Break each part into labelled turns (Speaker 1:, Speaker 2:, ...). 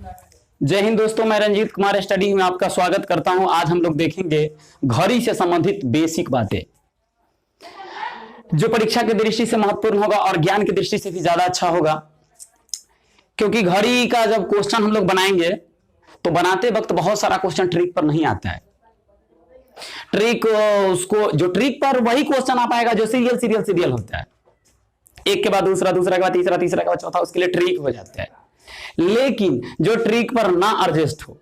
Speaker 1: जय हिंद दोस्तों, मैं रंजीत कुमार स्टडी में आपका स्वागत करता हूं। आज हम लोग देखेंगे घड़ी से संबंधित बेसिक बातें, जो परीक्षा की दृष्टि से महत्वपूर्ण होगा और ज्ञान की दृष्टि से भी ज्यादा अच्छा होगा। क्योंकि घड़ी का जब क्वेश्चन हम लोग बनाएंगे तो बनाते वक्त बहुत सारा क्वेश्चन ट्रिक पर नहीं आता है। ट्रिक उसको जो ट्रिक पर वही क्वेश्चन आ पाएगा जो सीरियल होता है, एक के बाद दूसरा, दूसरा के बाद तीसरा, तीसरा के बाद चौथा, उसके लिए ट्रिक हो जाता है। लेकिन जो ट्रिक पर ना एडजस्ट हो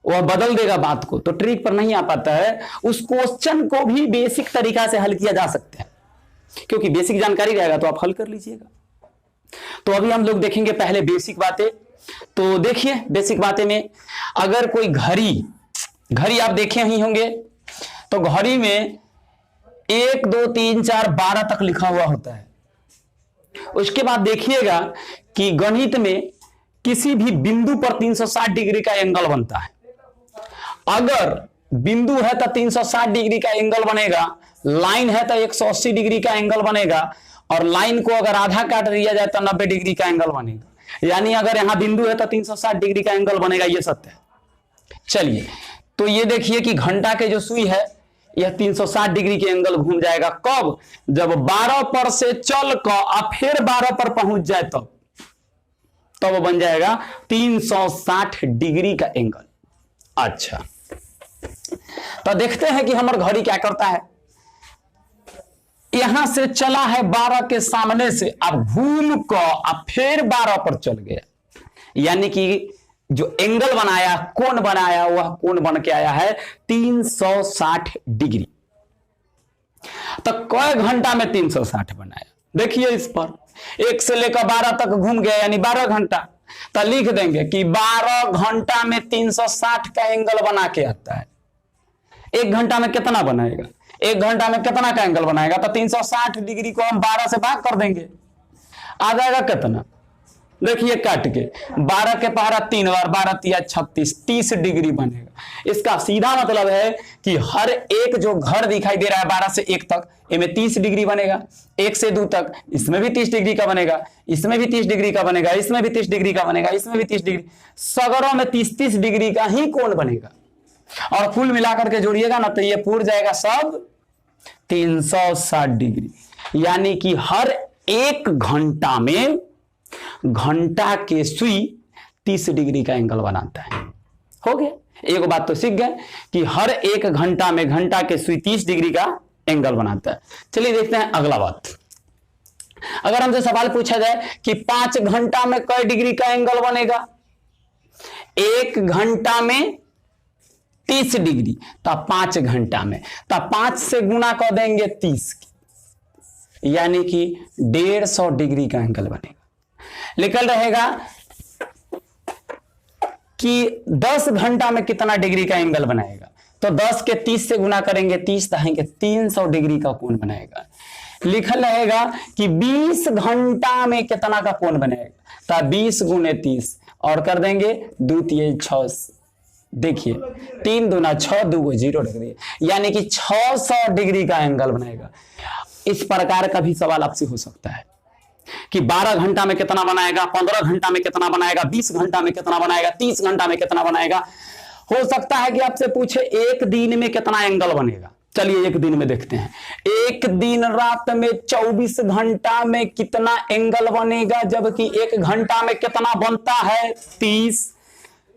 Speaker 1: वह बदल देगा बात को, तो ट्रिक पर नहीं आ पाता है। उस क्वेश्चन को भी बेसिक तरीका से हल किया जा सकता है, क्योंकि बेसिक जानकारी रहेगा तो आप हल कर लीजिएगा। तो अभी हम लोग देखेंगे पहले बेसिक बातें। तो देखिए बेसिक बातें में, अगर कोई घड़ी आप देखे ही होंगे तो घड़ी में 1 2 3 4 12 तक लिखा हुआ होता है। उसके बाद देखिएगा कि गणित में किसी भी बिंदु पर 360 डिग्री का एंगल बनता है। अगर बिंदु है तो 360 डिग्री का एंगल बनेगा, लाइन है तो 180 डिग्री का एंगल बनेगा, और लाइन को अगर आधा काट दिया जाए तो 90 डिग्री का एंगल बनेगा। यानी अगर यहां बिंदु है तो 360 डिग्री का एंगल बनेगा, यह सत्य है। चलिए, तो ये देखिए कि घंटा के जो सुई है यह 360 डिग्री के एंगल घूम जाएगा। कब? जब 12 पर से चल कर फिर 12 पर पहुंच जाए तब बन जाएगा 360 डिग्री का एंगल। अच्छा, तो देखते हैं कि हमारा घड़ी क्या करता है। यहां से चला है 12 के सामने से, अब घूम कर फिर 12 पर चल गया, यानी कि जो एंगल बनाया, कोण बनाया, वह कोण बन के आया है 360 डिग्री। तो कई घंटा में 360 बनाया? देखिए इस पर 1 से लेकर 12 तक घूम गया, यानी 12 घंटा। तो लिख देंगे कि 12 घंटा में 360 का एंगल बना के आता है। 1 घंटा में कितना बनाएगा? 1 घंटा में कितना का एंगल बनाएगा? तो 360 डिग्री को हम 12 से भाग कर देंगे, आ जाएगा कितना? देखिए काट के 12 के पहाड़ा 3 बार, 12 तिया 36, 30 डिग्री बनेगा। इसका सीधा मतलब है कि हर एक जो घर दिखाई दे रहा है 12 से 1 तक, इनमें 30 डिग्री बनेगा। 1 से 2 तक इसमें भी 30 डिग्री का बनेगा, इसमें भी 30 डिग्री का बनेगा, इसमें भी 30 डिग्री का बनेगा, इसमें भी 30 डिग्री, सगरों में 30 डिग्री का ही कोण बनेगा। और कुल मिलाकर के जोड़िएगा ना तो ये पूर जाएगा सब 360 डिग्री। यानी कि हर 1 घंटा में घंटा के सुई 30 डिग्री का एंगल बनाता है। हो गया, एक बात तो सीख गए कि हर 1 घंटा में घंटा के सुई 30 डिग्री का एंगल बनाता है। चलिए देखते हैं अगला बात। अगर हमसे सवाल पूछा जाए कि 5 घंटा में कई डिग्री का एंगल बनेगा? 1 घंटा में 30 डिग्री, तो 5 घंटा में, तो 5 से गुना कर देंगे 30 की, यानी कि 150 डिग्री का एंगल बनेगा। निकल रहेगा कि 10 घंटा में कितना डिग्री का एंगल बनाएगा? तो 10 के 30 से गुना करेंगे, 30 रहेंगे 300 डिग्री का कोण बनेगा। लिखल रहेगा कि 20 घंटा में कितना का कोण बनेगा? तो 20 गुने 30 और कर देंगे 2 तिया 6। देखिए 3 दूना 6, 2 0 रख दिए, यानी कि 600 डिग्री का एंगल बनेगा। इस प्रकार का भी सवाल आपसे हो सकता है कि 12 घंटा में कितना बनाएगा, 15 घंटा में कितना बनाएगा, 20 घंटा में कितना बनाएगा, 30 घंटा में कितना बनाएगा। हो सकता है कि आपसे पूछे 1 दिन में कितना एंगल बनेगा। चलिए 1 दिन में देखते हैं। 1 दिन रात में 24 घंटा में कितना एंगल बनेगा, जबकि 1 घंटा में कितना बनता है 30।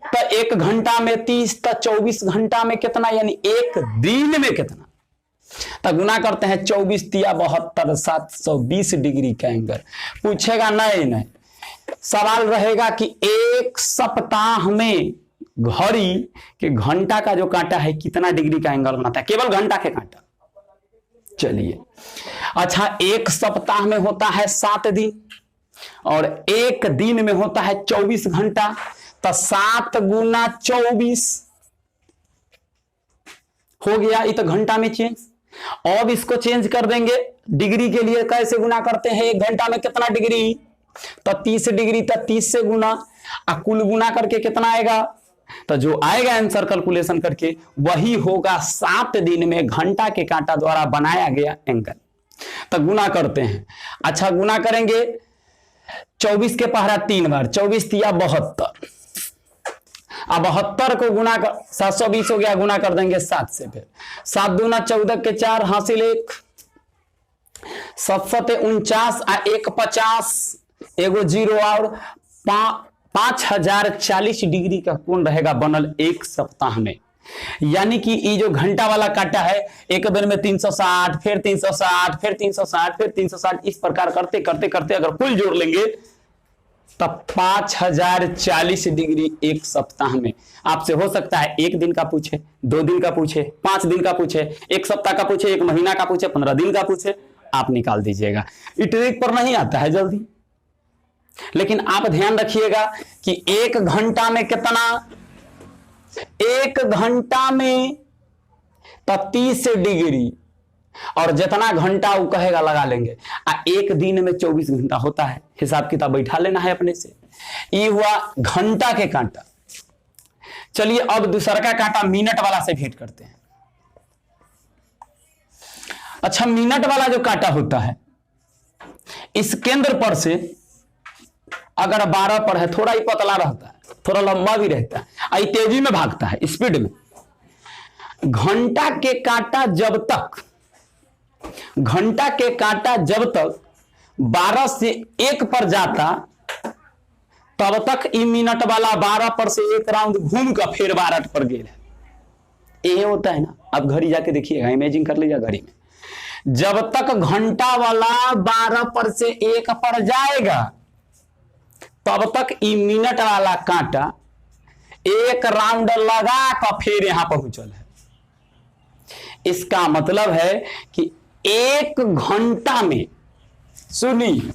Speaker 1: तो 1 घंटा में 30, तो 24 घंटा में कितना, यानी 1 दिन में कितना। तो गुना करते हैं 24 तिया 72, 720 डिग्री का एंगल पूछेगा। नहीं, सवाल रहेगा कि 1 सप्ताह में घड़ी के घंटा का जो कांटा है कितना डिग्री का एंगल बनाता है, केवल घंटा के कांटा। चलिए अच्छा, 1 सप्ताह में होता है 7 दिन और 1 दिन में होता है 24 घंटा, तो 7 गुना 24 हो गया। ये तो घंटा में चेंज। अब इसको चेंज कर देंगे डिग्री के लिए। कैसे गुना करते हैं? 1 घंटा में कितना डिग्री? तो 30 डिग्री, तो 30 से गुना, कुल गुना करके कितना आएगा? तो जो आएगा आंसर कैलकुलेशन करके वही होगा 7 दिन में घंटा के कांटा द्वारा बनाया गया एंगल। तो गुना करते हैं। अच्छा गुना करेंगे 24 के पहरा 3 बार, 24 तिया 72, अब 72 को गुना कर 720 हो गया, गुना कर देंगे 7 से, फिर 7 दूना 14 के 4 हासिल 1, 7 सते 49 आ 1 50, एगो 0 और 5040 डिग्री का कोण रहेगा बनल एक सप्ताह में। यानी कि ये जो घंटा वाला काटा है एक दिन में 360, फिर 360, फिर 360, फिर 360, इस प्रकार करते करते करते अगर कुल जोड़ लेंगे तब 5040 डिग्री एक सप्ताह में। आपसे हो सकता है 1 दिन का पूछे, 2 दिन का पूछे, 5 दिन का पूछे, 1 सप्ताह का पूछे, 1 महीना का पूछे, 15 दिन का पूछे, आप निकाल दीजिएगा। ये ट्रिक पर नहीं आता है जल्दी, लेकिन आप ध्यान रखिएगा कि 1 घंटा में कितना, 1 घंटा में तो 30 डिग्री, और जितना घंटा वो कहेगा लगा लेंगे। 1 दिन में 24 घंटा होता है, हिसाब किताब बैठा लेना है अपने से। ये हुआ घंटा के कांटा। चलिए अब दूसरा का कांटा मिनट वाला से भेंट करते हैं। अच्छा, मिनट वाला जो कांटा होता है, इस केंद्र पर से अगर 12 पर है, थोड़ा ही पतला रहता है, थोड़ा लंबा भी रहता है, आई तेजी में भागता है, स्पीड में। घंटा के कांटा जब तक 12 से 1 पर जाता तब तक ई मिनट वाला 12 पर से 1 राउंड घूम कर फिर 12 पर गेल है। ये होता है ना, आप घड़ी जाके देखिएगा, इमेजिन कर लीजिए घड़ी में, जब तक घंटा वाला 12 पर से 1 पर जाएगा तब तक ई मिनट वाला कांटा 1 राउंड लगा कर फिर यहां पहुंचल है। इसका मतलब है कि 1 घंटा में, सुनिए,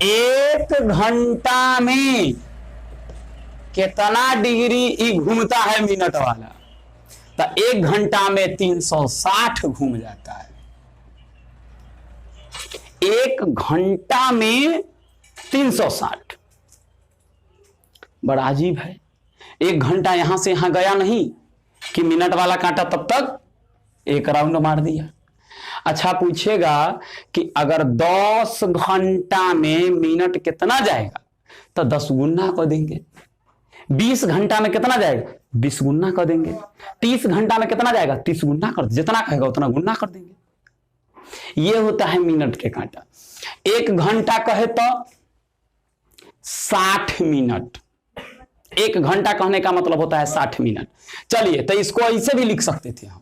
Speaker 1: 1 घंटा में कितना डिग्री ई घूमता है मिनट वाला, तो 1 घंटा में 360 घूम जाता है। 1 घंटा में 360, बड़ा अजीब है। 1 घंटा यहां से यहां गया नहीं कि मिनट वाला कांटा तब तक 1 राउंड मार दिया। अच्छा, पूछेगा कि अगर 10 घंटा में मिनट कितना जाएगा तो 10 गुना कर देंगे। 20 घंटा में कितना जाएगा, 20 गुना कर देंगे। 30 घंटा में कितना जाएगा, 30 गुना कर, जितना कहेगा उतना गुना कर देंगे। यह होता है मिनट के कांटा। 1 घंटा कहे तो 60 मिनट। 1 घंटा कहने का मतलब होता है 60 मिनट। चलिए, तो इसको ऐसे भी लिख सकते थे हम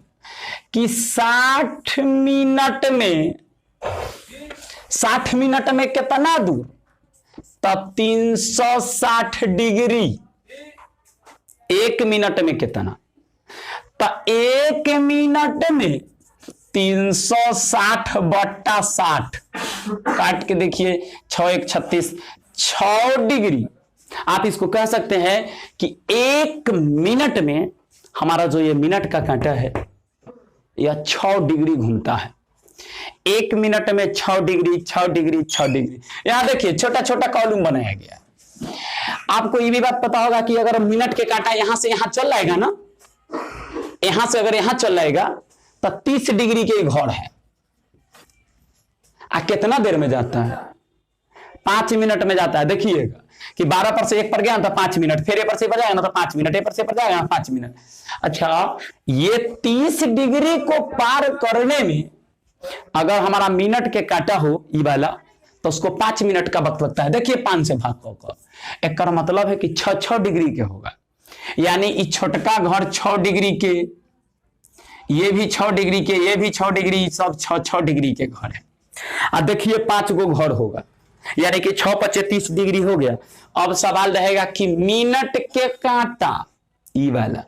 Speaker 1: कि 60 मिनट में कितना दूर, तब 360 डिग्री। 1 मिनट में कितना, तो 1 मिनट में 360 बट्टा 60 काट के देखिए, 6 1 36, 6 डिग्री। आप इसको कह सकते हैं कि 1 मिनट में हमारा जो ये मिनट का कांटा है यह 6 डिग्री घूमता है। 1 मिनट में 6 डिग्री, 6 डिग्री, 6 डिग्री। यहां देखिए छोटा छोटा कॉलम बनाया गया है। आपको ये भी बात पता होगा कि अगर मिनट के कांटा यहां से यहां चल जाएगा ना, यहां से अगर यहां चल जाएगा तो 30 डिग्री के घर है। कितना देर में जाता है, 5 मिनट में जाता है। देखिएगा कि 12 पर से 1 पर गया ना तो 5 मिनट, फिर 1 पर से पर जाएगा ना तो 5 मिनट, 1 पर से पर जाएगा ना 5 मिनट। अच्छा, ये 30 डिग्री को पार करने में अगर हमारा मिनट के काटा हो ये वाला, तो उसको 5 मिनट का वक्त लगता है। देखिए 5 से भाग कर, एक मतलब है कि 6 डिग्री के होगा। यानी इस छोटका घर 6 डिग्री के, ये भी 6 डिग्री के, ये भी 6 डिग्री, सब 6 डिग्री के घर है। अब देखिए 5 गो घर होगा, यानी कि 6 × 5 = 30 डिग्री हो गया। अब सवाल रहेगा कि मिनट के कांटा ये वाला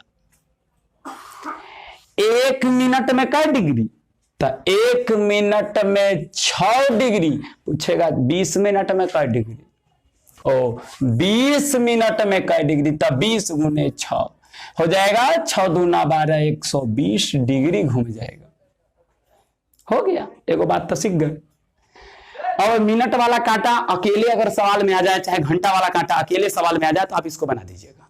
Speaker 1: 1 मिनट में कै डिग्री, तो 1 मिनट में 6 डिग्री। पूछेगा 20 मिनट में कै डिग्री, 20 मिनट में कै डिग्री, तो 20 × 6 हो जाएगा, 6 दूना 12, 120 डिग्री घूम जाएगा। हो गया, एगो बात तो सीख गए। और मिनट वाला कांटा अकेले अगर सवाल में आ जाए, चाहे घंटा वाला कांटा अकेले सवाल में आ जाए, तो आप इसको बना दीजिएगा।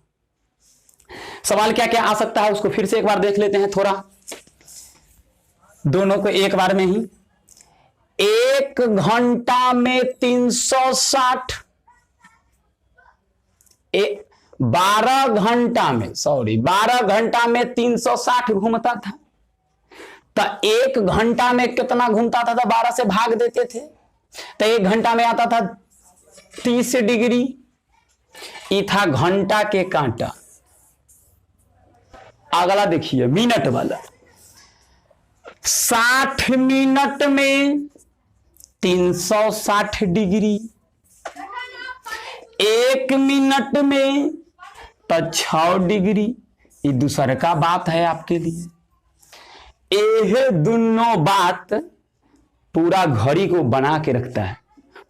Speaker 1: सवाल क्या क्या आ सकता है उसको फिर से एक बार देख लेते हैं, थोड़ा दोनों को एक बार में ही। 1 घंटा में 360, 12 घंटा में 12 घंटा में 360 घूमता था, तो 1 घंटा में कितना घूमता था? तो 12 से भाग देते थे तो 1 घंटा में आता था 30 डिग्री। ये था घंटा के कांटा। अगला देखिए मिनट वाला। 60 मिनट में 360 डिग्री, 1 मिनट में तो 6 डिग्री। ये दूसरे का बात है आपके लिए। यह दोनों बात पूरा घड़ी को बना के रखता है।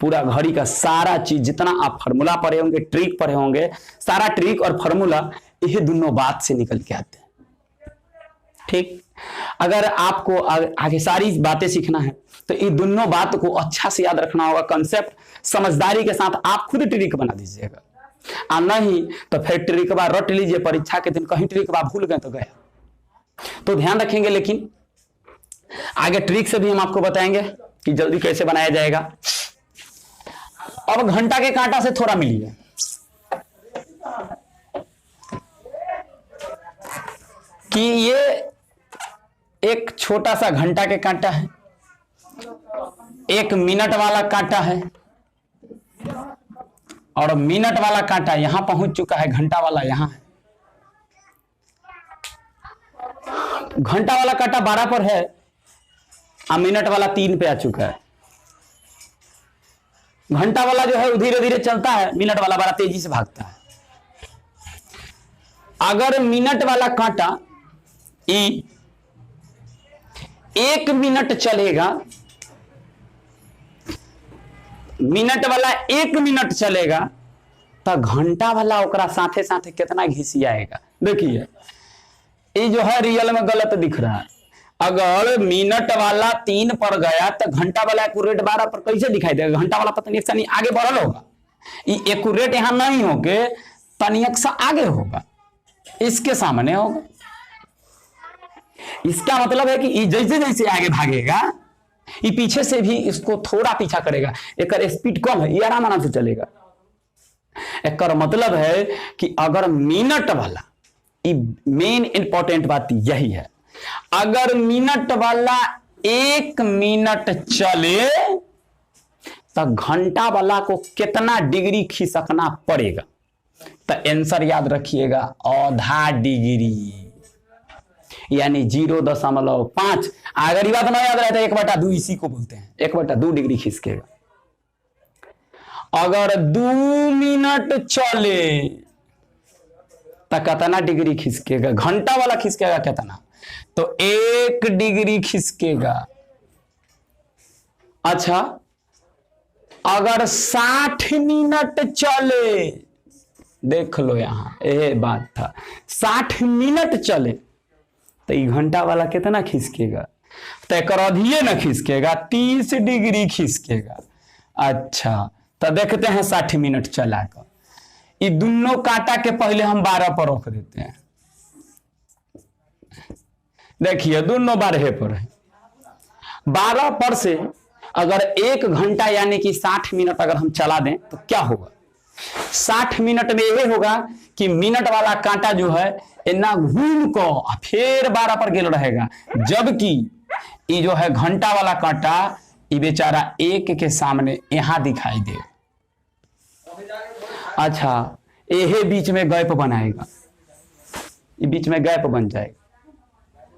Speaker 1: पूरा घड़ी का सारा चीज जितना आप फार्मूला पढ़े होंगे, ट्रिक पढ़े होंगे, सारा ट्रिक और फार्मूला यह दोनों बात से निकल के आते हैं। ठीक, अगर आपको आगे सारी बातें सीखना है तो ये दोनों बात को अच्छा से याद रखना होगा। कंसेप्ट समझदारी के साथ आप खुद ट्रिक बना दीजिएगा, और नहीं तो फिर ट्रिक बा रट लीजिए, परीक्षा के दिन कहीं ट्रिक बा भूल गए तो गया। तो ध्यान रखेंगे, लेकिन आगे ट्रिक से भी हम आपको बताएंगे कि जल्दी कैसे बनाया जाएगा। अब घंटा के कांटा से थोड़ा मिलिए। कि ये एक छोटा सा घंटा के कांटा है, 1 मिनट वाला कांटा है, और मिनट वाला कांटा यहां पहुंच चुका है, घंटा वाला यहां है। घंटा वाला कांटा 12 पर है और मिनट वाला 3 पे आ चुका है। घंटा वाला जो है वो धीरे धीरे चलता है, मिनट वाला बड़ा तेजी से भागता है। अगर मिनट वाला कांटा 1 मिनट चलेगा, मिनट वाला 1 मिनट चलेगा, तो घंटा वाला ओकरा साथे साथे कितना घिसियाएगा। देखिए ये जो है रियल में गलत दिख रहा है। अगर मिनट वाला 3 पर गया तो घंटा वाला एक्यूरेट 12 पर कैसे दिखाई देगा? घंटा वाला पता नहीं नहीं आगे बढ़ल होगा, ये एक्यूरेट यहां नहीं होके तनिक सा आगे होगा, इसके सामने होगा। इसका मतलब है कि ये जैसे जैसे आगे भागेगा ये पीछे से भी इसको थोड़ा पीछा करेगा। एक स्पीड कम है, ये आराम से चलेगा। एक मतलब है कि अगर मिनट वाला, मेन इंपॉर्टेंट बात यही है, अगर मिनट वाला 1 मिनट चले तो घंटा वाला को कितना डिग्री खिसकना पड़ेगा? तो आंसर याद रखिएगा, आधा डिग्री, यानी 0.5। अगर ये बात ना याद रहता 1/2 इसी को बोलते हैं, 1/2 डिग्री खिसकेगा। अगर 2 मिनट चले तो कितना डिग्री खिसकेगा? घंटा वाला खिसकेगा कितना? तो 1 डिग्री खिसकेगा। अच्छा, अगर 60 मिनट चले, देख लो यहां ये बात था, 60 मिनट चले तो ये घंटा वाला कितना खिसकेगा? तो एक अधिये न खिसकेगा, 30 डिग्री खिसकेगा। अच्छा, तो देखते हैं 60 मिनट चलाकर। ये दोनों कांटा के पहले हम 12 पर रख देते हैं। देखिए दोनों 12 पर है। 12 पर से अगर 1 घंटा यानी कि 60 मिनट अगर हम चला दें तो क्या होगा? 60 मिनट में यह होगा कि मिनट वाला कांटा जो है इतना घूम को फिर 12 पर गेल रहेगा, जबकि ये जो है घंटा वाला कांटा ये बेचारा 1 के सामने यहां दिखाई दे। अच्छा, यह बीच में गैप बनाएगा, ये बीच में गैप बन जाएगा।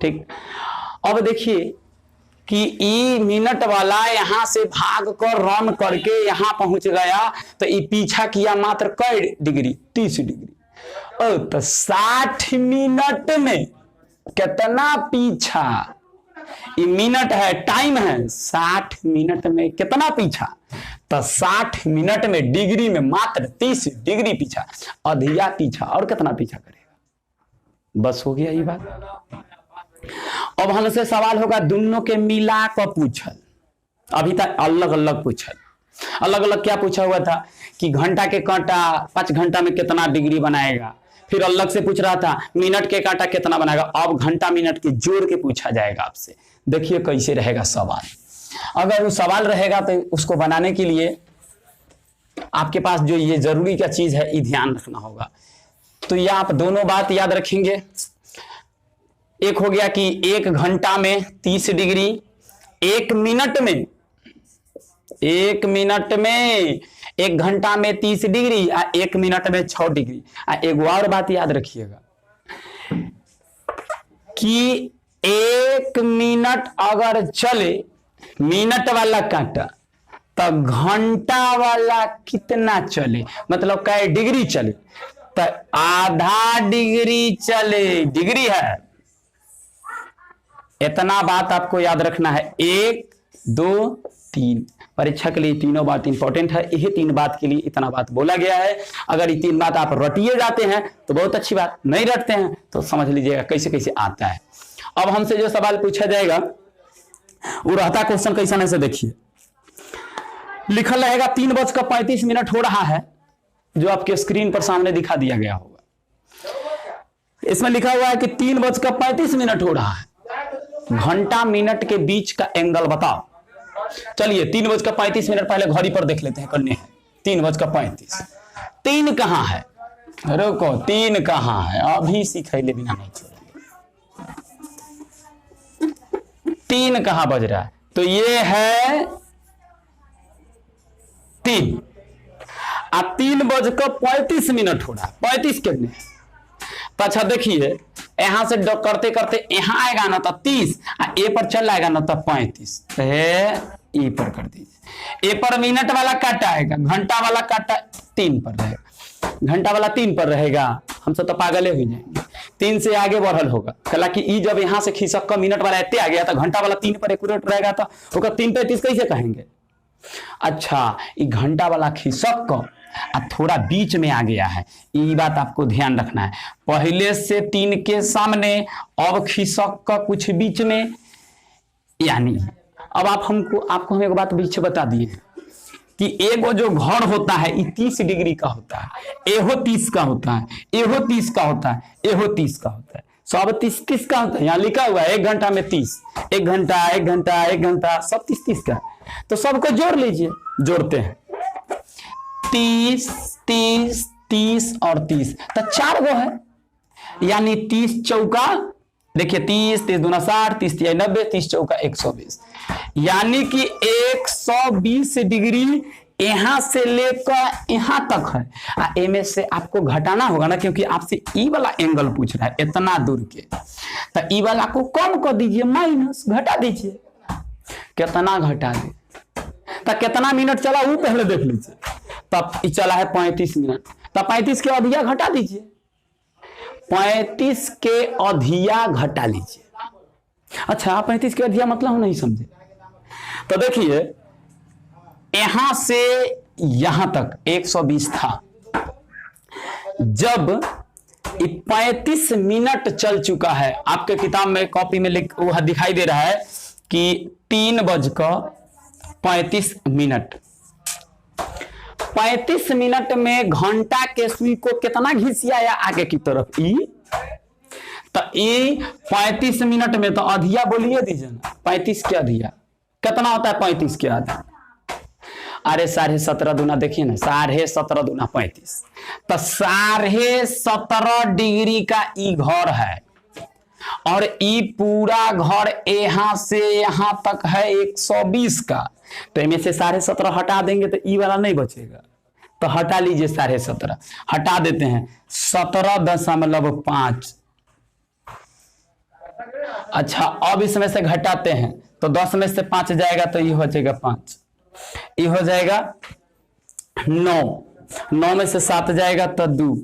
Speaker 1: ठीक, अब देखिए कि ई मिनट वाला यहां से भाग कर रन करके यहां पहुंच गया, तो ये पीछा किया मात्र कई डिग्री? 30 डिग्री। तो 60 मिनट में कितना पीछा? ये मिनट है, टाइम है, 60 मिनट में कितना पीछा? तो 60 मिनट में डिग्री में मात्र 30 डिग्री पीछा, अधिया पीछा। और कितना पीछा करेगा? बस हो गया ये बात। अब हमसे सवाल होगा दोनों के मिला कर पूछल, अभी तक अलग अलग पूछल। अलग अलग क्या पूछा हुआ था कि घंटा के कांटा 5 घंटा में कितना डिग्री बनाएगा, फिर अलग से पूछ रहा था मिनट के कांटा कितना बनाएगा। अब घंटा मिनट के जोड़ के पूछा जाएगा आपसे। देखिए कैसे रहेगा सवाल। अगर वो सवाल रहेगा तो उसको बनाने के लिए आपके पास जो ये जरूरी क्या चीज है ये ध्यान रखना होगा तो ये आप दोनों बात याद रखेंगे। एक हो गया कि 1 घंटा में 30 डिग्री, 1 मिनट में 1 घंटा में 30 डिग्री, 1 मिनट में 6 डिग्री। एक और बात याद रखिएगा कि 1 मिनट अगर चले, मिनट वाला कांटा, तो घंटा वाला कितना चले, मतलब कै डिग्री चले, तो आधा डिग्री चले, डिग्री है। इतना बात आपको याद रखना है। 1 2 3 परीक्षा के लिए तीनों बात इंपॉर्टेंट है। यही 3 बात के लिए इतना बात बोला गया है। अगर ये 3 बात आप रटिए जाते हैं तो बहुत अच्छी बात, नहीं रटते हैं तो समझ लीजिएगा कैसे कैसे आता है। अब हमसे जो सवाल पूछा जाएगा वो रहता क्वेश्चन कैसा है से देखिए। लिखल रहेगा 3:35 हो रहा है, जो आपके स्क्रीन पर सामने दिखा दिया गया होगा। इसमें लिखा हुआ है कि 3:35 हो रहा है, घंटा मिनट के बीच का एंगल बताओ। चलिए 3:35 पहले घड़ी पर देख लेते हैं, करने हैं 3:35। 3 कहां है, रुको 3 कहां है, अभी सिखाइले बिना नहीं छोड़ेंगे। 3 कहां बज रहा है, तो ये है 3। 3:35 हो रहा है, 35 कितने। तो अच्छा देखिए, यहां से करते करते यहां आएगा ना तो 30, ए पर चल आएगा ना तो 35, ए पर कर दीजिए। ए पर मिनट वाला काटा आएगा, घंटा वाला काटा 3 पर रहेगा, घंटा वाला 3 पर रहेगा। हम सब तो पागले हो जाएंगे, 3 से आगे बढ़ल होगा। कला कि ई जब यहां से खिसक कर मिनट वाला इतने आ गया तो घंटा वाला 3 पर एक्यूरेट रहेगा, तो 3:35 कैसे कहेंगे। अच्छा, ये घंटा वाला खिसक कर थोड़ा बीच में आ गया है, ये बात आपको ध्यान रखना है। पहले से 3 के सामने, अब खिसक का कुछ बीच में, यानी अब आपको हम एक बात पीछे बता दिए कि एगो जो घर होता है ये 30 डिग्री का होता है, एहो 30 का होता है, एहो 30 का होता है, एहो 30 का होता है, सब 30 का होता है। यहाँ लिखा हुआ है 1 घंटा में 30, 1 घंटा 1 घंटा 1 घंटा सब 30 का। तो सबको जोड़ लीजिए, जोड़ते हैं 30 30 30 और 30, तो 4 गो है, यानी 30 चौका, देखिए 30 30 दूना 60, 30 3 90, 30 चौका 120, यानी कि 120 डिग्री यहां से लेकर यहां तक है। इनमें से आपको घटाना होगा ना, क्योंकि आपसे ई वाला एंगल पूछ रहा है इतना दूर के, तो ई वाला को कम कर दीजिए, माइनस घटा दीजिए। कितना घटा दे, तो कितना मिनट चला वो पहले देख लीजिए। तब चला है 35 मिनट, तब 35 के अधिया घटा दीजिए, 35 के अधिया घटा लीजिए। अच्छा, 35 के अधिया मतलब हम नहीं समझे। तो देखिए यहां से यहां तक 120 था, जब 35 मिनट चल चुका है, आपके किताब में कॉपी में वो दिखाई दे रहा है कि 3:35 मिनट। 35 मिनट में घंटा के सुई को कितना घिसियाया आगे की तरफ, ई, तो ई 35 मिनट में, तो अधिया बोलिए दीजिए ना, 35 के अधिया कितना होता है, 35 के अधिया, अरे 17.5 दूना, देखिए ना 17.5 दूना 35, तो 17.5 डिग्री का ई घर है, और ई पूरा घर यहां से यहां तक है 120 का, तो इनमें से 17.5 हटा देंगे तो ई वाला नहीं बचेगा, तो हटा लीजिए 17.5, हटा देते हैं 17.5। अच्छा, अब इसमें से घटाते हैं तो 10 में से 5 जाएगा तो ये हो जाएगा 5, ये हो जाएगा 9, 9 में से 7 जाएगा तो 2,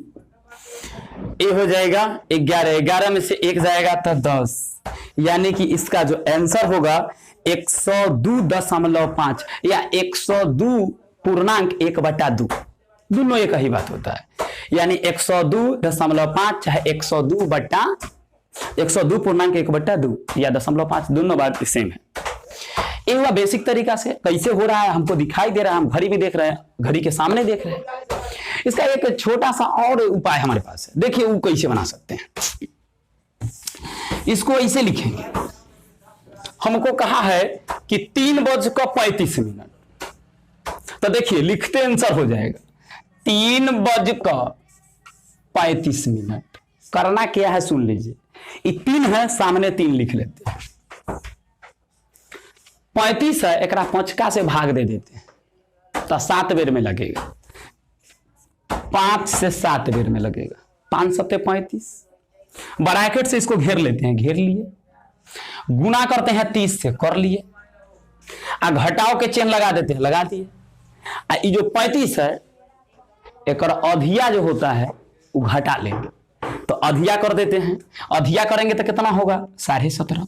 Speaker 1: ये हो जाएगा 11, 11 में से 1 जाएगा तो 10, यानी कि इसका जो आंसर होगा 102.5 या 102.1/2, दोनों एक ही बात होता है, यानी 102.5 चाहे 102.1/2 या 0.5, दोनों बात सेम है। ये हुआ बेसिक तरीका से कैसे हो रहा है, हमको दिखाई दे रहा है, हम घड़ी भी देख रहे हैं, घड़ी के सामने देख रहे हैं। इसका एक छोटा सा और उपाय हमारे पास है, देखिए वो कैसे बना सकते हैं। इसको ऐसे लिखेंगे, हमको कहा है कि 3:35, तो देखिए लिखते आंसर हो जाएगा 3:35 35 मिनट। करना क्या है सुन लीजिए, ये 3 है, सामने 3 लिख लेते हैं। 35 है, एक 5 से भाग दे देते हैं तो 7 बेर में लगेगा, 5 से 7 बेर में लगेगा, 5 सत्ते 35। ब्रैकेट से इसको घेर लेते हैं, घेर लिए, गुना करते हैं 30 से, कर लिए, घटाओ के चेन लगा देते हैं, लगा दिए। ये जो 35 है एक अधिया जो होता है वो घटा लेंगे, तो अधिया कर देते हैं। अधिया करेंगे तो कितना होगा, 17.5।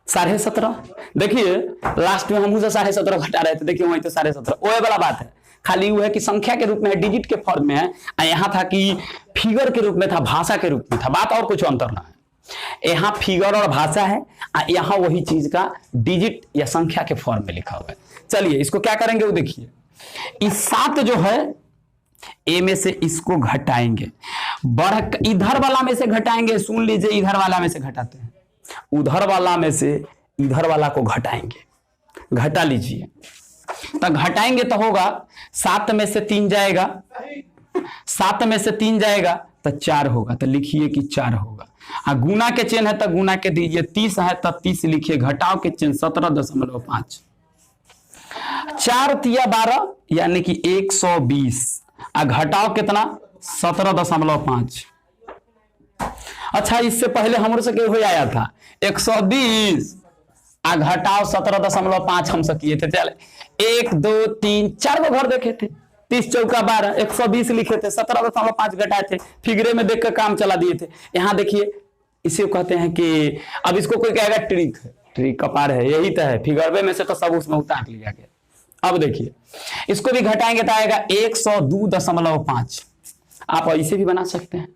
Speaker 1: 17.5 देखिए, लास्ट में हम उसे 17.5 घटा रहे थे, देखिए वही तो 17.5 वो वाला बात है। खाली वो है कि संख्या के रूप में है, डिजिट के फॉर्म में है, यहाँ था कि फिगर के रूप में था, भाषा के रूप में था, बात और कुछ अंतर ना है। यहाँ फिगर और भाषा है, यहाँ वही चीज का डिजिट या संख्या के फॉर्म में लिखा हुआ है। चलिए इसको क्या करेंगे वो देखिए, इस 7 जो है ए में से इसको घटाएंगे, बढ़ इधर वाला में से घटाएंगे, सुन लीजिए, इधर वाला में से घटाते हैं, उधर वाला में से इधर वाला को घटाएंगे, घटा लीजिए। तो घटाएंगे तो होगा 7 में से 3 जाएगा, 7 में से 3 जाएगा तो 4 होगा, तो लिखिए कि 4 होगा। गुना के चिन्ह है तो गुना के दीजिए, 30 है तो 30 लिखिए, घटाओ के चिन्ह 17.5, 4 तिया 12 यानी कि 120, घटाओ कितना 17.5। अच्छा, इससे पहले हमरे से हो आया था 120 घटाओ 17.5 हम से किए थे। चले 1 2 3 4 घर देखे थे, 30 चौका 12, 120 लिखे थे, 17.5 घटाए थे, फिगरे में देख कर काम चला दिए थे। यहाँ देखिए, इसे कहते हैं कि अब इसको कोई कहेगा ट्रिक है, ट्रिक का पार है, यही तो है, फिगरवे में से तो सब उसमें उतार लिया गया। अब देखिए इसको भी घटाएंगे तो आएगा 102.5। आप ऐसे भी बना सकते हैं,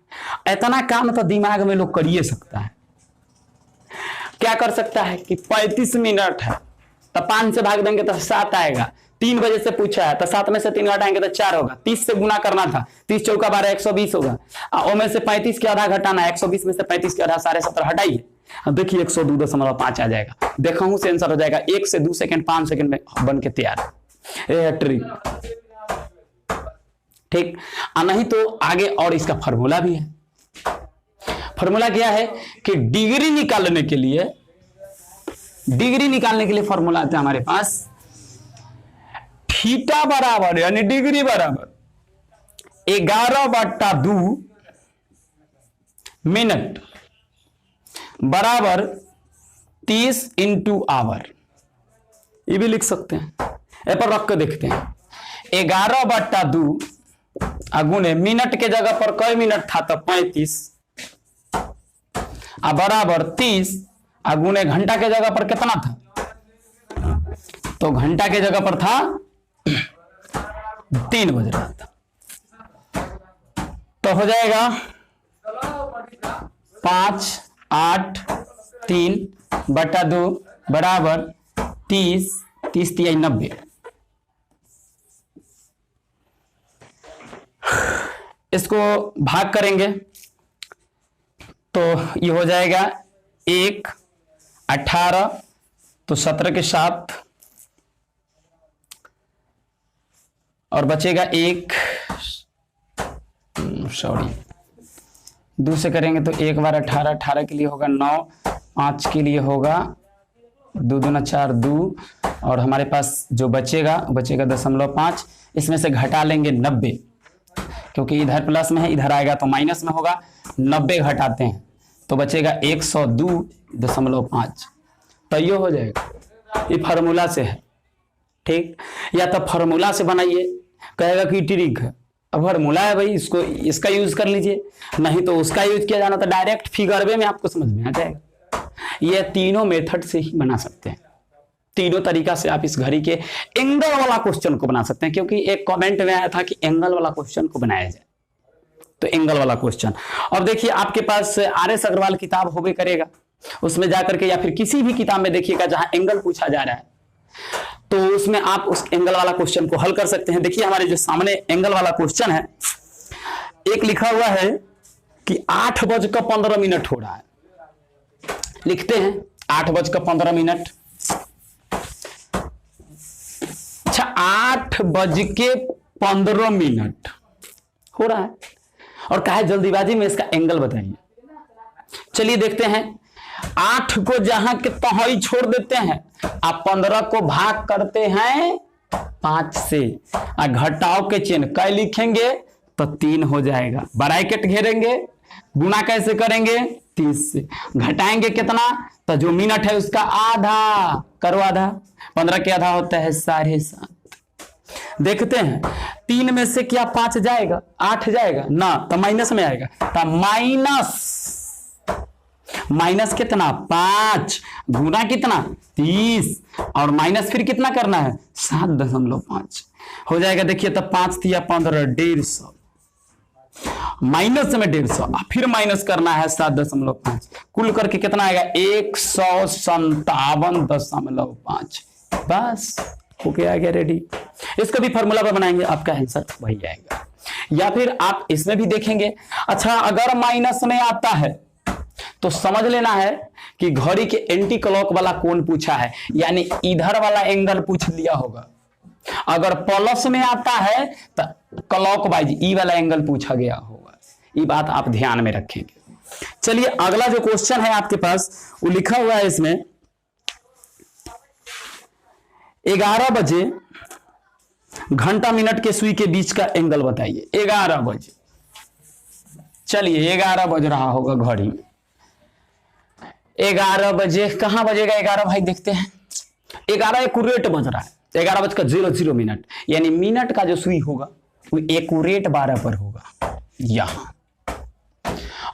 Speaker 1: इतना काम तो दिमाग में लोग करिए सकता है। क्या कर सकता है कि 35 मिनट है तो 5 से भाग देंगे तो 7 आएगा, 3 बजे से पूछा है तो 7 में से 3 घटाएंगे तो 4 होगा, 30 से गुना करना था, 30 चौका 12 120 होगा, और में से 35 के आधा घटाना है, 120 में से 35 के आधा 17.5 हटाइए, देखिए 102.5 आ जाएगा। देखा हूं से आंसर हो जाएगा, 1 से 2 सेकंड 5 सेकंड में बन के तैयार। ये है ट्रिक, ठीक। नहीं तो आगे और इसका फॉर्मूला भी है। फॉर्मूला क्या है कि डिग्री निकालने के लिए फॉर्मूला आता है हमारे पास, थीटा बराबर यानी डिग्री बराबर 11/2 मिनट बराबर 30 × आवर। ये भी लिख सकते हैं, ए पर रख के देखते हैं। 11/2 गुने मिनट के जगह पर कई मिनट था तो 35 बराबर 30 गुने घंटा के जगह पर कितना था, तो घंटा के जगह पर था 3 बज रहा था, तो हो जाएगा 5/8 × 2 बराबर 30, 30 × 90। इसको भाग करेंगे तो ये हो जाएगा 1 18, तो 17 के साथ और बचेगा 1, सॉरी 2 से करेंगे तो 1 बार 18, 18 के लिए होगा 9, 5 के लिए होगा 2 दूना 4 2, और हमारे पास जो बचेगा 0.5, इसमें से घटा लेंगे 90, क्योंकि इधर प्लस में है, इधर आएगा तो माइनस में होगा, 90 घटाते हैं तो बचेगा 102.5, तो ये हो जाएगा। ये फार्मूला से है, ठीक। या तो फार्मूला से बनाइए, कहेगा कि ट्रिक है, अब फार्मूला है भाई, इसको इसका यूज कर लीजिए, नहीं तो उसका यूज किया जाना तो डायरेक्ट फिगर में आपको समझ में आ जाएगा। ये तीनों मेथड से ही बना सकते हैं, तीनों तरीका से आप इस घड़ी के एंगल वाला क्वेश्चन को बना सकते हैं, क्योंकि एक कमेंट में आया था कि एंगल वाला क्वेश्चन को बनाया जाए, तो एंगल वाला क्वेश्चन। अब देखिए आपके पास RS अग्रवाल किताब होबे करेगा, उसमें जाकर के या फिर किसी भी किताब में देखिएगा जहां एंगल पूछा जा रहा है, तो उसमें आप उस एंगल वाला क्वेश्चन को हल कर सकते हैं। देखिए हमारे जो सामने एंगल वाला क्वेश्चन है, एक लिखा हुआ है कि 8:15 हो रहा है, लिखते हैं 8:15। अच्छा, 8:15 15 मिनट हो रहा है और कहा है जल्दीबाजी में इसका एंगल बताइए। चलिए देखते हैं, 8 को जहां के तहाई छोड़ देते हैं, आप 15 को भाग करते हैं 5 से, घटाओ के चिन्ह कै लिखेंगे तो 3 हो जाएगा, ब्रैकेट घेरेंगे, गुना कैसे करेंगे 30 से, घटाएंगे कितना तो जो मिनट है उसका आधा करो, आधा 15 के आधा होता है 7.5। देखते हैं 3 में से क्या 5 जाएगा, 8 जाएगा ना, तो माइनस में आएगा, तो माइनस कितना 5, गुना कितना 30, और माइनस फिर कितना करना है 7.5 हो जाएगा। देखिए तो 5 दिया 15, 150, माइनस में 150, फिर माइनस करना है 7.5, कुल करके कितना आएगा 157.5। बस हो गया रेडी। इसका भी फॉर्मूला पर बनाएंगे, आपका आंसर वही आएगा। या फिर आप इसमें भी देखेंगे, अच्छा अगर माइनस में आता है तो समझ लेना है कि घड़ी के एंटी क्लॉक वाला कोण पूछा है, यानी इधर वाला एंगल पूछ लिया होगा। अगर प्लस में आता है तो क्लॉक वाइज ई वाला एंगल पूछा गया होगा, ये बात आप ध्यान में रखेंगे। चलिए अगला जो क्वेश्चन है आपके पास वो लिखा हुआ है इसमें, 11 बजे घंटा मिनट के सुई के बीच का एंगल बताइए। 11 बजे, चलिए 11 बज रहा होगा घड़ी में, 11 बजे कहां बजेगा 11 भाई, देखते हैं 11 एक्यूरेट बज रहा है, 11:00 यानी मिनट का जो सुई होगा वो एक्यूरेट 12 पर होगा यहां,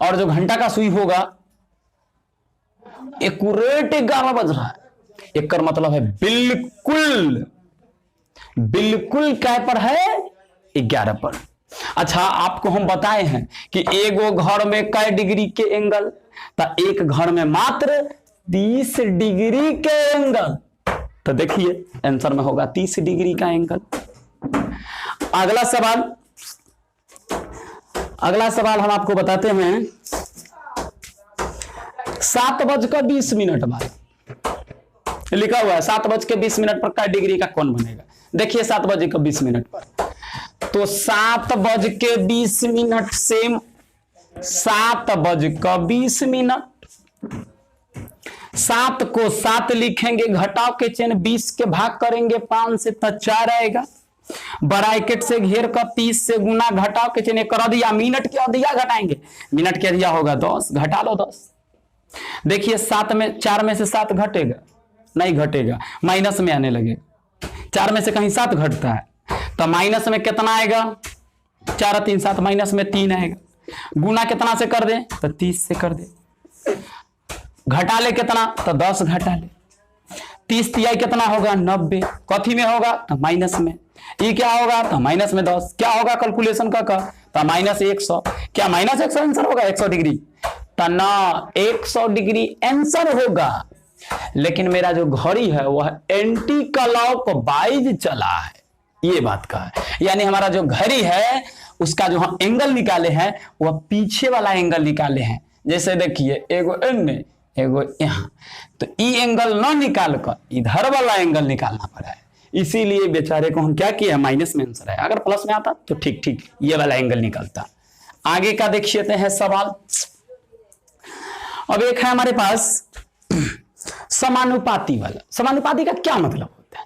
Speaker 1: और जो घंटा का सुई होगा एक्यूरेट 11 बज रहा है। एक मतलब है बिल्कुल बिल्कुल क्या पर है 11 पर। अच्छा आपको हम बताए हैं कि एगो घर में कै डिग्री के एंगल, तो एक घर में मात्र 30 डिग्री के एंगल, तो देखिए आंसर में होगा 30 डिग्री का एंगल। अगला सवाल हम आपको बताते हैं, 7:20 बाद लिखा हुआ है 7:20 पर क्या डिग्री का कौन बनेगा। देखिए 7:20 पर, तो 7:20 सेम 7:20, 7 को 7 लिखेंगे, घटाव के चिन्ह 20 के भाग करेंगे 5 से तो 4 आएगा, ब्रैकेट से घेर कर 30 से गुना, घटाव के चिन्ह कर दिया, मिनट के अधिया घटाएंगे, मिनट के अधिया होगा 10, घटा लो 10। देखिए 4 में से 7 घटेगा नहीं, घटेगा माइनस में आने लगे, 4 में से कहीं 7 घटता है तो माइनस में कितना आएगा, 4 3 7, माइनस में 3 आएगा, गुना कितना से कर दे तो 30 से कर दे, घटा ले कितना तो 10 घटा ले, 30 तिहाई कितना होगा 90, कथी में होगा तो माइनस में, ये क्या होगा तो माइनस में 10, क्या होगा कैलकुलेशन का तो -100, क्या -100 आंसर होगा 100 डिग्री तो ना 100 डिग्री आंसर होगा, लेकिन मेरा जो घड़ी है वह एंटी क्लॉक वाइज चला है, ये बात का है, यानी हमारा जो घड़ी है उसका जो हम एंगल निकाले हैं वह पीछे वाला एंगल निकाले हैं। जैसे देखिए एगो एने एगो यहाँ, तो ई एंगल न निकाल कर इधर वाला एंगल निकालना पड़ा है, इसीलिए बेचारे को हम क्या किया माइनस में आंसर है, अगर प्लस में आता तो ठीक ये वाला एंगल निकलता। आगे का देख लेते हैं सवाल। अब एक है हमारे पास समानुपाती वाला। समानुपाती का क्या मतलब होता है?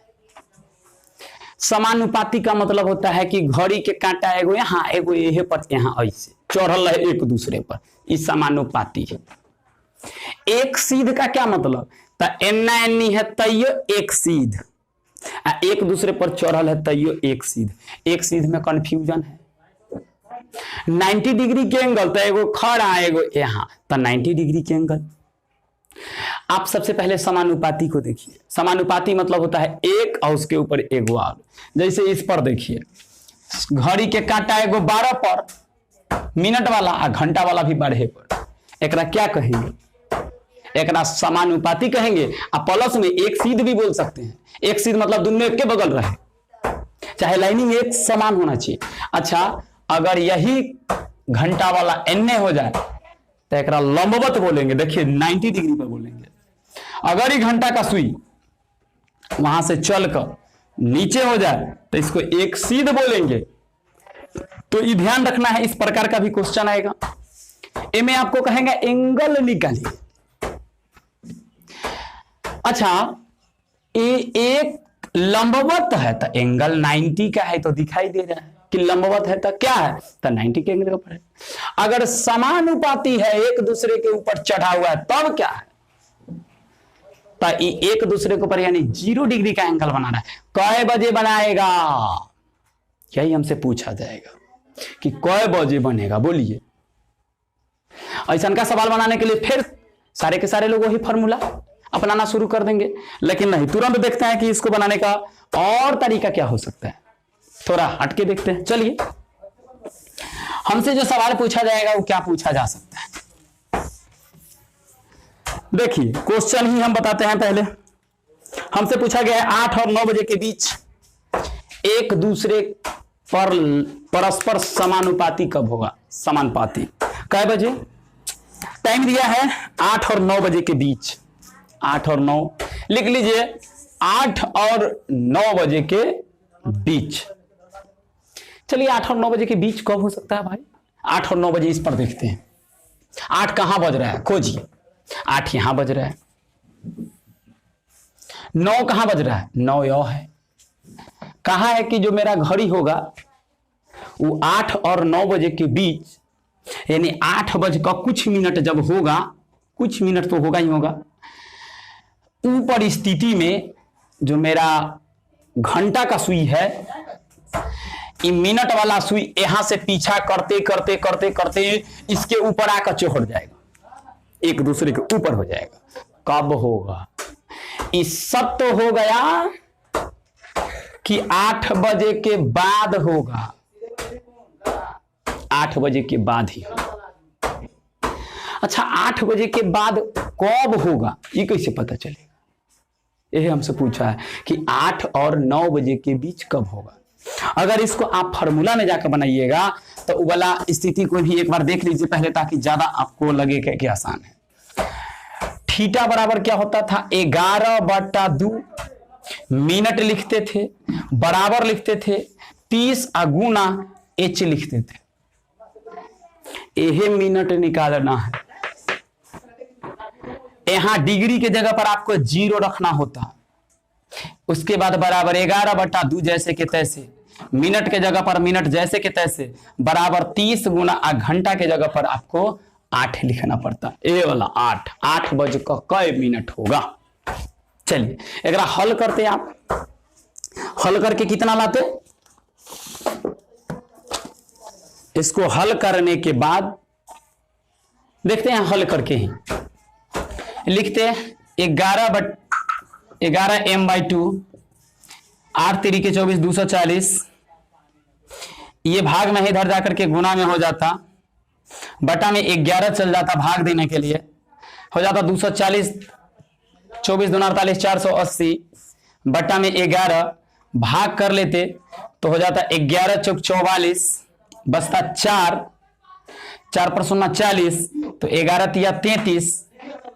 Speaker 1: समानुपाती का मतलब होता है कि घड़ी के कांटा एगो यहाँ एगो यह पर यहाँ ऐसे चढ़ल है एक दूसरे पर, इस समानुपाती है। एक सीध का क्या मतलब, एन्ना एन्नी है तैयो एक सीध, एक दूसरे पर चढ़ल है तैयो एक सीध। एक सीध में कंफ्यूजन है। 90 डिग्री के एंगल तो एगो खड़ा एगो यहाँ, तो 90 डिग्री के एंगल। आप सबसे पहले समानुपाती को देखिए। समानुपाती मतलब होता है एक और उसके ऊपर एगो और। जैसे इस पर देखिए, घड़ी के कांटा एगो 12 पर, मिनट वाला आ घंटा वाला भी 12 पर, एकरा क्या कहेंगे? एकरा समानुपाती कहेंगे। आप प्लस में एक सीध भी बोल सकते हैं। एक सीध मतलब दोनों एक के बगल रहे, चाहे लाइनिंग एक समान होना चाहिए। अच्छा, अगर यही घंटा वाला एन्ने हो जाए तो एक लंबवत बोलेंगे। देखिए 90 डिग्री पर बोलेंगे। अगर ये घंटा का सुई वहां से चलकर नीचे हो जाए तो इसको एक सीध बोलेंगे। तो ये ध्यान रखना है, इस प्रकार का भी क्वेश्चन आएगा। ए में आपको कहेंगे एंगल निकालिए। अच्छा, ये एक लंबवत है तो एंगल 90 का है, तो दिखाई दे रहा है कि लंबवत है तो क्या है, तो 90 के एंगल के ऊपर है। अगर समानुपाती है, एक दूसरे के ऊपर चढ़ा हुआ है, तब क्या है, तो एक दूसरे के ऊपर यानी 0 डिग्री का एंगल बना रहा है। कै बजे बनाएगा, यही हमसे पूछा जाएगा कि कै बजे बनेगा, बोलिए। ऐसा का सवाल बनाने के लिए फिर सारे के सारे लोग वही फॉर्मूला अपनाना शुरू कर देंगे, लेकिन नहीं, तुरंत देखते हैं कि इसको बनाने का और तरीका क्या हो सकता है। थोड़ा हटके देखते हैं। चलिए, हमसे जो सवाल पूछा जाएगा वो क्या पूछा जा सकता है, देखिए क्वेश्चन ही हम बताते हैं। पहले हमसे पूछा गया है 8 और 9 बजे के बीच एक दूसरे पर परस्पर समानुपाती कब होगा, समानुपाती कै बजे। टाइम दिया है 8 और 9 बजे के बीच, 8 और 9 लिख लीजिए, 8 और 9 बजे के बीच। चलिए 8 और 9 बजे के बीच कब हो सकता है भाई, 8 और 9 बजे इस पर देखते हैं। 8 कहां बज रहा है, खोजिए। 8 यहां बज रहा है, 9 कहां बज रहा है, 9 यो है। कहा है कि जो मेरा घड़ी होगा वो 8 और 9 बजे के बीच, यानी 8 बज का कुछ मिनट जब होगा, कुछ मिनट तो होगा ही होगा, ऊपर स्थिति में जो मेरा घंटा का सुई है, ये मिनट वाला सुई यहां से पीछा करते करते करते करते इसके ऊपर आकर चढ़ जाएगा, एक दूसरे के ऊपर हो जाएगा। कब होगा, इस सब तो हो गया कि 8 बजे के बाद होगा, 8 बजे के बाद ही होगा। अच्छा, 8 बजे के बाद कब होगा ये कैसे पता चलेगा, यही हमसे पूछा है कि 8 और 9 बजे के बीच कब होगा। अगर इसको आप फार्मूला में जाकर बनाइएगा तो वाला स्थिति को भी एक बार देख लीजिए पहले, ताकि ज्यादा आपको लगे कि आसान है। थीटा बराबर क्या होता था, 11/2 मिनट लिखते थे, बराबर लिखते थे 30 गुना h लिखते थे। यही मिनट निकालना है, यहां डिग्री के जगह पर आपको 0 रखना होता, उसके बाद बराबर 11/2 जैसे के तैसे, मिनट के जगह पर मिनट जैसे के तैसे, बराबर 30 गुना घंटा के जगह पर आपको 8 लिखना पड़ता। ए वाला 8 बज का कै मिनट होगा। चलिए एक हल करते, आप हल करके कितना लाते, इसको हल करने के बाद देखते हैं, हल करके ही लिखते हैं 11 m/2, 8 3 के 24, 240, ये भाग में इधर जाकर के गुना में हो जाता, बटा में 11 चल जाता भाग देने के लिए, हो जाता 240, 24 दूना 48, 480, बटा में 11 भाग कर लेते तो हो जाता 11 चौक 44, बचता 4 पर 0 40, तो 11 तिया 33,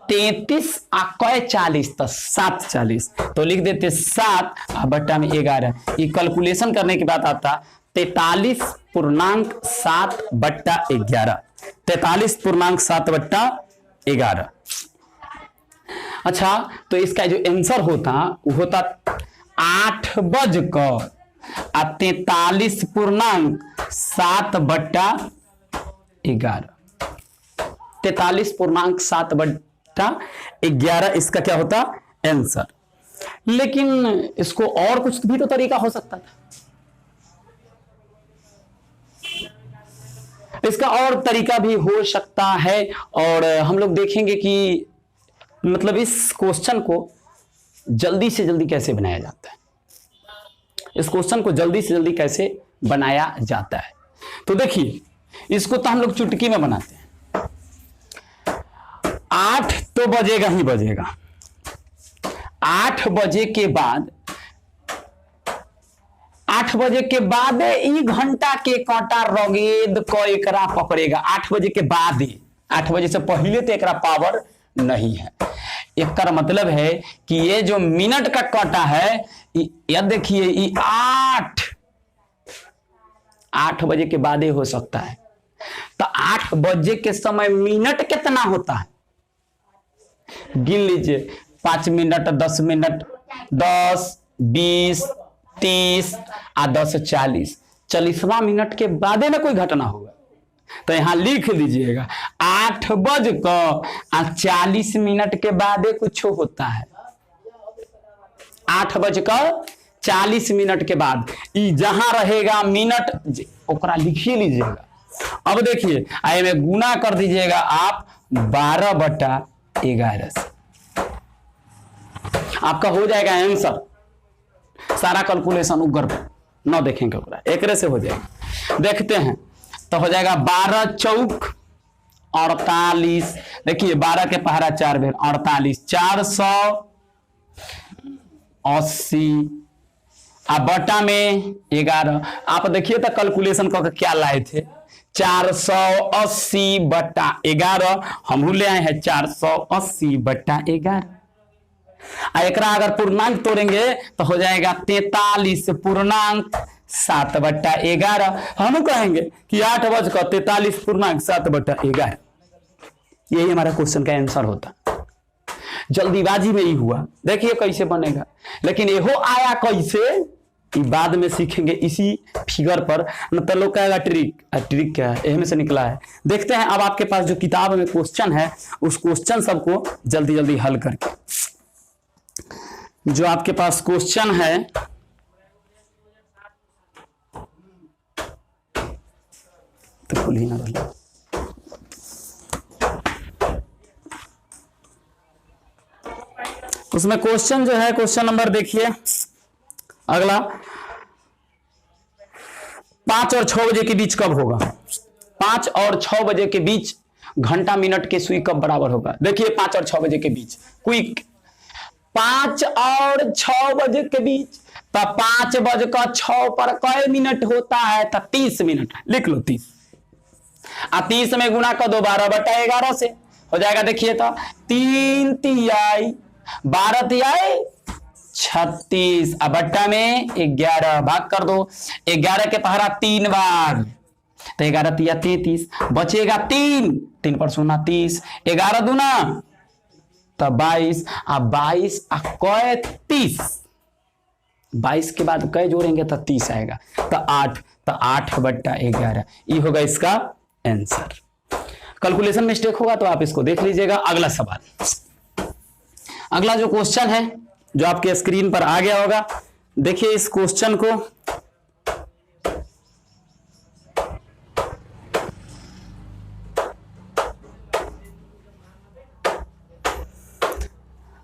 Speaker 1: 33 कै 40 तो 7 40, तो लिख देते 7 बट्टा में 11। ये कैलकुलेशन करने के बाद आता 43.7 बट्टा 11, 43.7 बट्टा 11। अच्छा, तो इसका जो आंसर होता वो होता 8 बज कर 43.7 बट्टा 11, 43.7 बट्टा 11 इसका क्या होता आंसर। लेकिन इसको और कुछ भी तो तरीका हो सकता था, इसका और तरीका भी हो सकता है, और हम लोग देखेंगे कि मतलब इस क्वेश्चन को जल्दी से जल्दी कैसे बनाया जाता है, इस क्वेश्चन को जल्दी से जल्दी कैसे बनाया जाता है। तो देखिए, इसको तो हम लोग चुटकी में बनाते हैं। 8 तो बजेगा ही बजेगा, 8 बजे के बाद, 8 बजे के बाद ई घंटा के कांटा रगेद को एकरा पकड़ेगा। 8 बजे के बाद ही, 8 बजे से पहले तो एकरा पावर नहीं है। इसका मतलब है कि ये जो मिनट का कांटा है यह देखिए ये 8 बजे के बाद हो सकता है। तो 8 बजे के समय मिनट कितना होता है गिन लीजिए, 5 मिनट, 10 मिनट, 10, 20, 30 और 10, 40। 40वां मिनट के बाद ना कोई घटना होगा। तो यहां लिख लीजिएगा 8:40 के बाद कुछ होता है। 8:40 के बाद जहां रहेगा मिनट ओकरा लिखिए लीजिएगा। अब देखिए आई में गुना कर दीजिएगा आप 12/11 से, आपका हो जाएगा आंसर। सारा कैलकुलेशन उगर न देखेंगे ओकरा, एक से हो जाएगा। देखते हैं तो हो जाएगा 12 चौक 48। देखिए 12 के पहाड़ा 4 बेर 48, 480 अब बटा में 11। आप देखिए तो कैलकुलेशन करके क्या लाए थे, 480/11 हम ले आए हैं 480/11। एकरा अगर पूर्णांक तोड़ेंगे तो हो जाएगा 43 पूर्णांक 7/11। हम कहेंगे कि 8:43 पूर्णांक 7/11। यही हमारा क्वेश्चन का आंसर होता। जल्दीबाजी में ही हुआ, देखिए कैसे बनेगा। लेकिन यहो आया कैसे बाद में सीखेंगे इसी फिगर पर, न तो लोग कहेगा ट्रिक। ट्रिक क्या है, एम से निकला है। देखते हैं अब आपके पास जो किताब में क्वेश्चन है उस क्वेश्चन सबको जल्दी जल्दी हल करके। जो आपके पास क्वेश्चन है तो खुल ही ना रहा। उसमें क्वेश्चन जो है, क्वेश्चन नंबर देखिए अगला, 5 और 6 बजे के बीच कब होगा? 5 और 6 बजे के बीच घंटा मिनट के सुई कब बराबर होगा? देखिए 5 और 6 बजे के बीच क्विक, 5 और 6 बजे के बीच, तो 5:06 पर कई मिनट होता है? तो 30 मिनट। लिख लो 30 और 30 में गुना कर दो 12/11 से, हो जाएगा। देखिए तो 3 तिहाई 12 तिहाई 36 अब बट्टा में 11 भाग कर दो। 11 के पहरा 3 बार तो 11 तिया 33 बचेगा 3 पर 30, 11 दूना तो 22 अब 22 कै 30, 22 के बाद कै जोड़ेंगे तो 30 आएगा। तो 8/11 ये होगा इसका आंसर। कैलकुलेशन मिस्टेक होगा तो आप इसको देख लीजिएगा। अगला सवाल, अगला जो क्वेश्चन है जो आपके स्क्रीन पर आ गया होगा, देखिए इस क्वेश्चन को।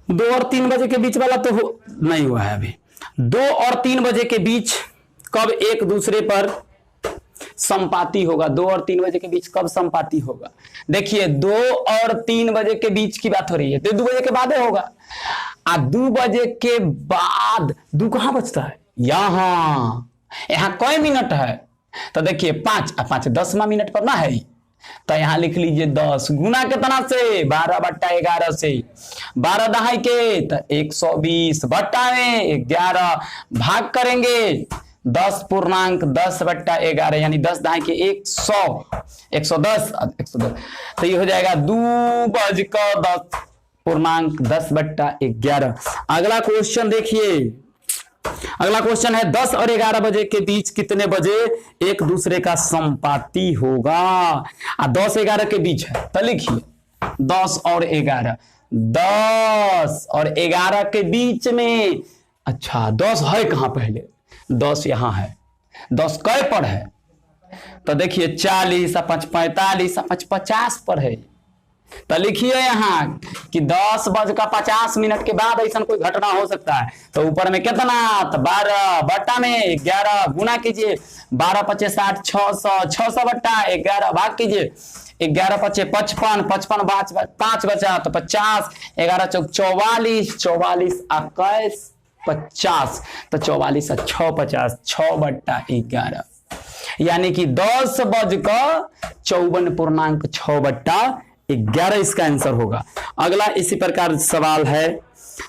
Speaker 1: दो और 3 बजे के बीच वाला तो नहीं हुआ है अभी। 2 और 3 बजे के बीच कब एक दूसरे पर संपाती होगा? 2 और 3 बजे के बीच कब संपाती होगा? देखिए 2 और 3 बजे के बीच की बात हो रही है तो 2 बजे के बाद होगा। 2 बजे के बाद 2 कहां बचता है? यहां कई मिनट है? तो देखिए 5 और 5 10वां मिनट पर ना है, तो यहां लिख लीजिए 10 गुना कितना से 12/11 से, 12 दहाई के तो 120 बट्टा में 11 भाग करेंगे 10 पूर्णांक 10/11 यानी 10 दहाई के 100, 110 तो ये हो जाएगा 2:10 पूर्णांक 10/11। अगला क्वेश्चन देखिए, अगला क्वेश्चन है 10 और 11 बजे के बीच कितने बजे एक दूसरे का संपाती होगा? 10-11 के बीच है तो लिखिए 10 और 11, 10 और 11 के बीच में। अच्छा 10 है कहां? पहले 10 यहां है, 10 कै पर है? तो देखिए 40 और 5 45 और 5 50 पर है। तो लिखिए यहाँ कि 10:50 के बाद ऐसा कोई घटना हो सकता है। तो ऊपर में कितना? तो 12 बट्टा में 11 गुना कीजिए, 12 पचे 60 600, 600 बट्टा 11 भाग कीजिए, 11 पचे 55, 55 5 बचा तो 50, 11 चौक 44, 44 21 50 तो 44 और 6 50, 6/11 यानी कि 10:54 पूर्णांक 6/11 इसका आंसर होगा। अगला इसी प्रकार सवाल है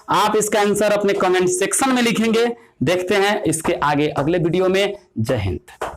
Speaker 1: आप इसका आंसर अपने कमेंट सेक्शन में लिखेंगे। देखते हैं इसके आगे अगले वीडियो में। जय हिंद।